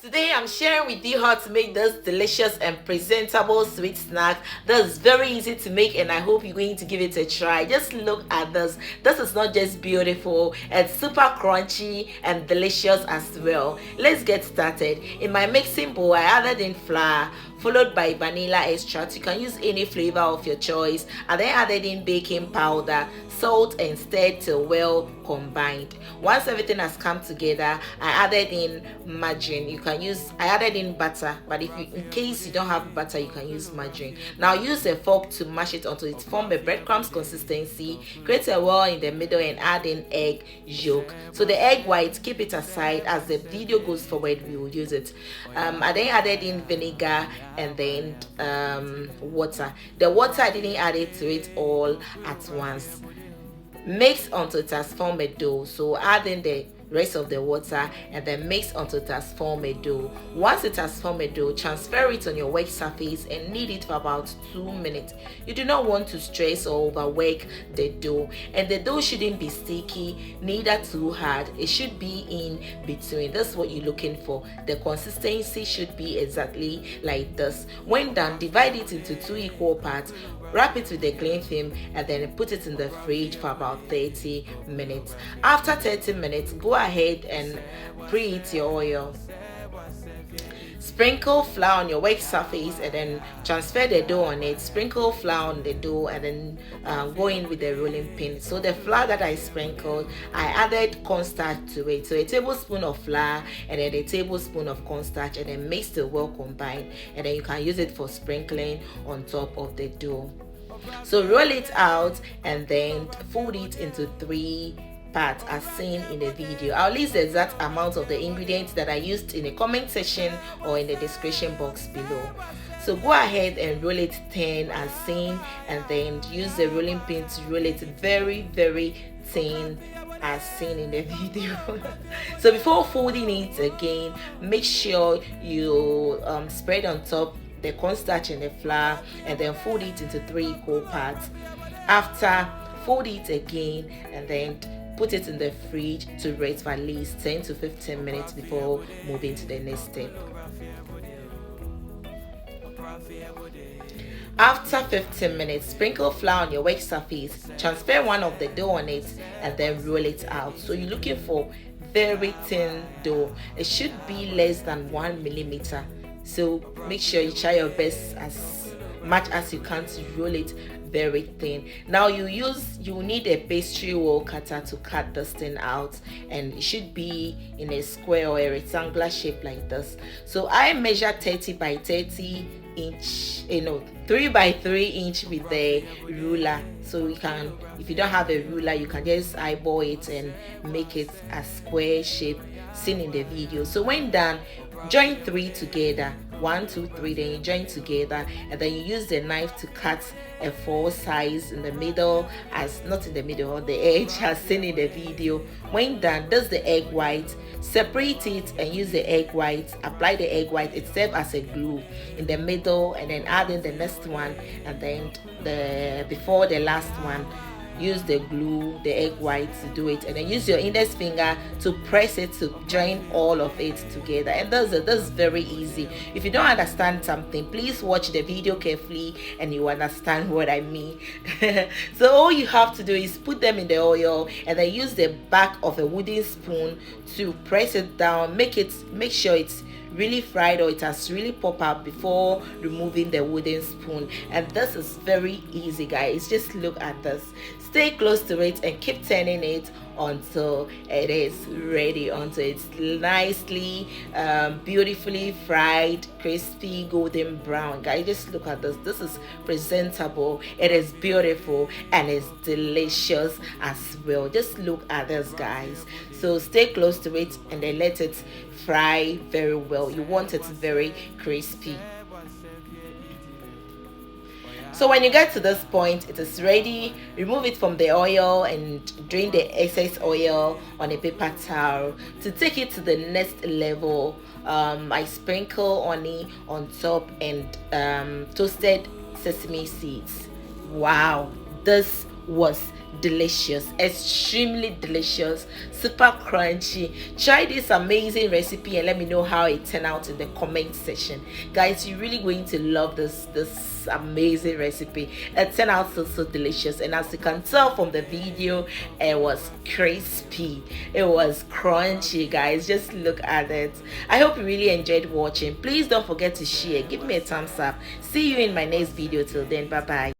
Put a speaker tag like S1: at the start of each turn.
S1: Today I'm sharing with you how to make this delicious and presentable sweet snack. This is very easy to make and I hope you're going to give it a try. Just look at this. This is not just beautiful, it's super crunchy and delicious as well. Let's get started. In my mixing bowl, I added in flour followed by vanilla extract. You can use any flavor of your choice, and then added in baking powder, salt, and stirred till well combined. Once everything has come together, I added in margarine. I added in butter, but in case you don't have butter, you can use margarine. Now use a fork to mash it until it forms a breadcrumbs consistency. Create a well in the middle and add in egg yolk. So the egg white, keep it aside. As the video goes forward, we will use it. I then added in vinegar and then water. The water, I didn't add it to it all at once. Mix until it has formed a dough. So add in the rest of the water and then mix until it has formed a dough. Once it has formed a dough, transfer it on your work surface and knead it for about 2 minutes. You do not want to stress or overwork the dough, and the dough shouldn't be sticky, neither too hard. It should be in between. That's what you're looking for. The consistency should be exactly like this. When done, divide it into 2 equal parts. Wrap it with a cling film and then put it in the fridge for about 30 minutes. After 30 minutes, go ahead and preheat your oil. Sprinkle flour on your work surface and then transfer the dough on it. Sprinkle flour on the dough and then go in with the rolling pin. So the flour that I sprinkled, I added cornstarch to it. So a tablespoon of flour and then a tablespoon of cornstarch, and then mix it well combined, and then you can use it for sprinkling on top of the dough. So roll it out and then fold it into 3 parts as seen in the video. I'll list the exact amount of the ingredients that I used in the comment section or in the description box below. So go ahead and roll it thin as seen, and then use the rolling pin to roll it very thin as seen in the video. So before folding it again, make sure you spread on top the cornstarch and the flour and then fold it into 3 equal parts. After, fold it again and then put it in the fridge to rest for at least 10 to 15 minutes before moving to the next step. After 15 minutes, sprinkle flour on your work surface, transfer one of the dough on it and then roll it out. So you're looking for very thin dough. It should be less than 1 millimeter. So make sure you try your best as much as you can to roll it very thin. Now you need a pastry roll cutter to cut this thing out, and it should be in a square or a rectangular shape like this. So I measure 30 by 30 inch, 3 by 3 inch with the ruler. So you can, if you don't have a ruler, you can just eyeball it and make it a square shape seen in the video. So when done, join 3 together, 1 2 3, then you join together, and then you use the knife to cut a 4 size in the middle, as not in the middle, on the edge as seen in the video. When done, does the egg white, separate it and use the egg white, apply the egg white, it serves as a glue in the middle, and then add in the next one, and then before the last one, use the glue, the egg white to do it, and then use your index finger to press it to join all of it together. And this is very easy. If you don't understand something, please watch the video carefully and you understand what I mean. So all you have to do is put them in the oil and then use the back of a wooden spoon to press it down. Make sure it's really fried or it has really popped up before removing the wooden spoon. And this is very easy, guys. Just look at this. Stay close to it and keep turning it until it is ready, until it's nicely beautifully fried, crispy, golden brown. Guys, just look at this. This is presentable, it is beautiful, and it's delicious as well. Just look at this, guys. So stay close to it and then let it fry very well. You want it very crispy. So when you get to this point, it is ready. Remove it from the oil and drain the excess oil on a paper towel. To take it to the next level, I sprinkle honey on top and toasted sesame seeds. Wow, this was delicious, extremely delicious, super crunchy. Try this amazing recipe and let me know how it turned out in the comment section, guys. You're really going to love this amazing recipe. It turned out so delicious, and as you can tell from the video, it was crispy, it was crunchy, guys. Just look at it. I hope you really enjoyed watching. Please don't forget to share, give me a thumbs up. See you in my next video. Till then, bye bye.